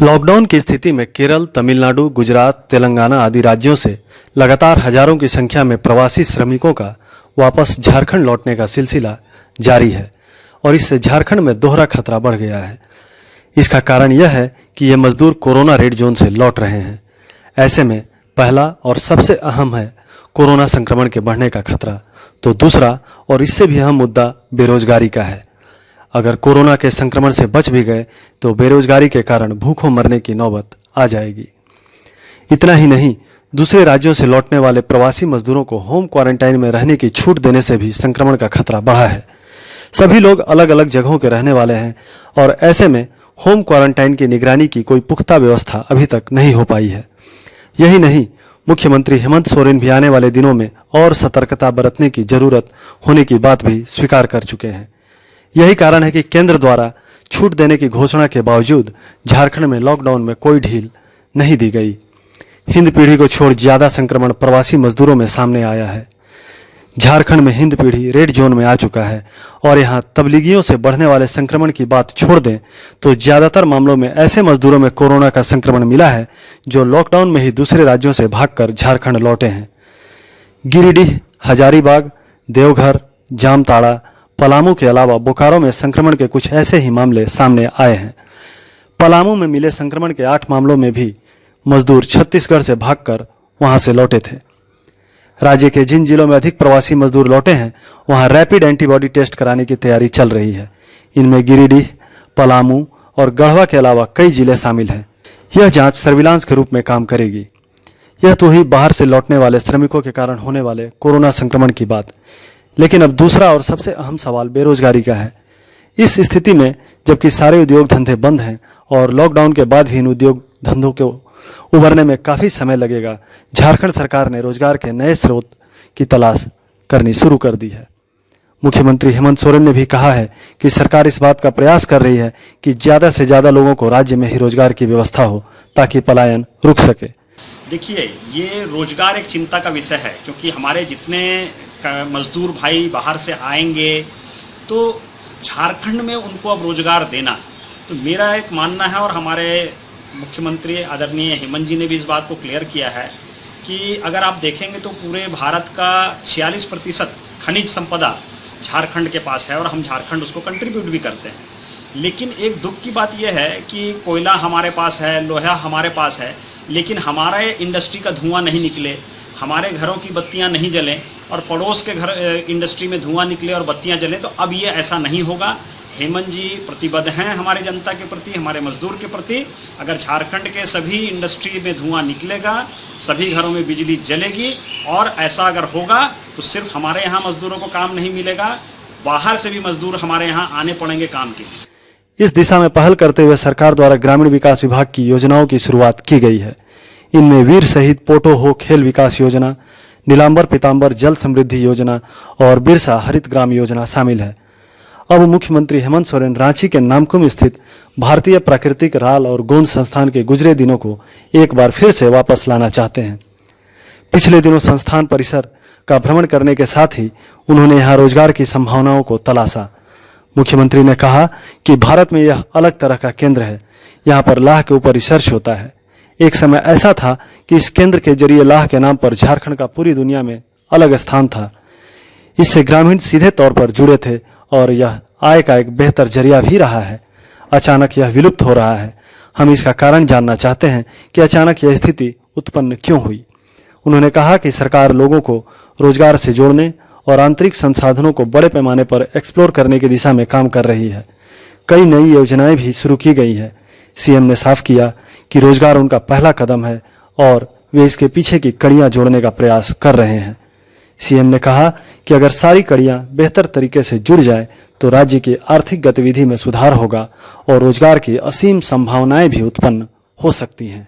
Lockdown की स्थिति में केरल, तमिलनाडु, गुजरात, तेलंगाना आदि राज्यों से लगातार हजारों की संख्या में प्रवासी श्रमिकों का वापस झारखंड लौटने का सिलसिला जारी है और इससे झारखंड में दोहरा खतरा बढ़ गया है। इसका कारण यह है कि ये मजदूर कोरोना रेड जोन से लौट रहे हैं। ऐसे में पहला और सबसे अहम है कोरोना संक्रमण के बढ़ने का खतरा, तो दूसरा और इससे भी अहम मुद्दा बेरोजगारी का है। अगर कोरोना के संक्रमण से बच भी गए तो बेरोजगारी के कारण भूखों मरने की नौबत आ जाएगी। इतना ही नहीं, दूसरे राज्यों से लौटने वाले प्रवासी मजदूरों को होम क्वारंटाइन में रहने की छूट देने से भी संक्रमण का खतरा बढ़ा है। सभी लोग अलग अलग जगहों के रहने वाले हैं और ऐसे में होम क्वारंटाइन की निगरानी की कोई पुख्ता व्यवस्था अभी तक नहीं हो पाई है। यही नहीं, मुख्यमंत्री हेमंत सोरेन भी आने वाले दिनों में और सतर्कता बरतने की जरूरत होने की बात भी स्वीकार कर चुके हैं। यही कारण है कि केंद्र द्वारा छूट देने की घोषणा के बावजूद झारखंड में लॉकडाउन में कोई ढील नहीं दी गई। हिंद पीढ़ी को छोड़ ज्यादा संक्रमण प्रवासी मजदूरों में सामने आया है। झारखंड में हिंद पीढ़ी रेड जोन में आ चुका है और यहाँ तबलीगियों से बढ़ने वाले संक्रमण की बात छोड़ दें तो ज्यादातर मामलों में ऐसे मजदूरों में कोरोना का संक्रमण मिला है जो लॉकडाउन में ही दूसरे राज्यों से भागकर झारखंड लौटे हैं। गिरिडीह, हजारीबाग, देवघर, जामताड़ा, पलामू के अलावा बोकारो में संक्रमण के कुछ ऐसे ही मामले सामने आए हैं। पलामू में मिले संक्रमण के 8 मामलों में भी मजदूर छत्तीसगढ़ से भागकर वहां से लौटे थे। राज्य के जिन जिलों में अधिक प्रवासी मजदूर लौटे हैं वहां रैपिड एंटीबॉडी टेस्ट कराने की तैयारी चल रही है। इनमें गिरिडीह, पलामू और गढ़वा के अलावा कई जिले शामिल हैं। यह जांच सर्विलांस के रूप में काम करेगी। यह तो ही बाहर से लौटने वाले श्रमिकों के कारण होने वाले कोरोना संक्रमण की बात, लेकिन अब दूसरा और सबसे अहम सवाल बेरोजगारी का है। इस स्थिति में जबकि सारे उद्योग धंधे बंद हैं और लॉकडाउन के बाद भी इन उद्योग धंधों को उभरने में काफी समय लगेगा, झारखंड सरकार ने रोजगार के नए स्रोत की तलाश करनी शुरू कर दी है। मुख्यमंत्री हेमंत सोरेन ने भी कहा है कि सरकार इस बात का प्रयास कर रही है कि ज्यादा से ज्यादा लोगों को राज्य में ही रोजगार की व्यवस्था हो ताकि पलायन रुक सके। देखिए, ये रोजगार एक चिंता का विषय है क्योंकि हमारे जितने मजदूर भाई बाहर से आएंगे तो झारखंड में उनको अब रोजगार देना, तो मेरा एक मानना है और हमारे मुख्यमंत्री आदरणीय हेमंत जी ने भी इस बात को क्लियर किया है कि अगर आप देखेंगे तो पूरे भारत का 46% खनिज संपदा झारखंड के पास है और हम झारखंड उसको कंट्रीब्यूट भी करते हैं। लेकिन एक दुख की बात यह है कि कोयला हमारे पास है, लोहा हमारे पास है, लेकिन हमारे इंडस्ट्री का धुआं नहीं निकले, हमारे घरों की बत्तियां नहीं जलें और पड़ोस के घर इंडस्ट्री में धुआं निकले और बत्तियां जलें, तो अब ये ऐसा नहीं होगा। हेमंत जी प्रतिबद्ध हैं हमारी जनता के प्रति, हमारे मजदूर के प्रति। अगर झारखंड के सभी इंडस्ट्री में धुआं निकलेगा, सभी घरों में बिजली जलेगी और ऐसा अगर होगा तो सिर्फ हमारे यहाँ मजदूरों को काम नहीं मिलेगा, बाहर से भी मजदूर हमारे यहाँ आने पड़ेंगे काम के लिए। इस दिशा में पहल करते हुए सरकार द्वारा ग्रामीण विकास विभाग की योजनाओं की शुरुआत की गई है। इनमें वीर शहीद पोटो हो खेल विकास योजना, नीलांबर पीतांबर जल समृद्धि योजना और बिरसा हरित ग्राम योजना शामिल है। अब मुख्यमंत्री हेमंत सोरेन रांची के नामकुम स्थित भारतीय प्राकृतिक राल और गोंद संस्थान के गुजरे दिनों को एक बार फिर से वापस लाना चाहते हैं। पिछले दिनों संस्थान परिसर का भ्रमण करने के साथ ही उन्होंने यहाँ रोजगार की संभावनाओं को तलाशा। मुख्यमंत्री ने कहा कि भारत में यह अलग तरह का केंद्र है, यहाँ पर लाह के ऊपर रिसर्च होता है। एक समय ऐसा था कि इस केंद्र के जरिए लाह के नाम पर झारखंड का पूरी दुनिया में अलग स्थान था। इससे ग्रामीण सीधे तौर पर जुड़े थे और यह आय का एक बेहतर जरिया भी रहा है। अचानक यह विलुप्त हो रहा है। हम इसका कारण जानना चाहते हैं कि अचानक यह स्थिति उत्पन्न क्यों हुई। उन्होंने कहा कि सरकार लोगों को रोजगार से जोड़ने और आंतरिक संसाधनों को बड़े पैमाने पर एक्सप्लोर करने की दिशा में काम कर रही है। कई नई योजनाएं भी शुरू की गई है। सीएम ने साफ किया कि रोजगार उनका पहला कदम है और वे इसके पीछे की कड़ियां जोड़ने का प्रयास कर रहे हैं। सीएम ने कहा कि अगर सारी कड़ियां बेहतर तरीके से जुड़ जाए तो राज्य की आर्थिक गतिविधि में सुधार होगा और रोजगार की असीम संभावनाएं भी उत्पन्न हो सकती हैं।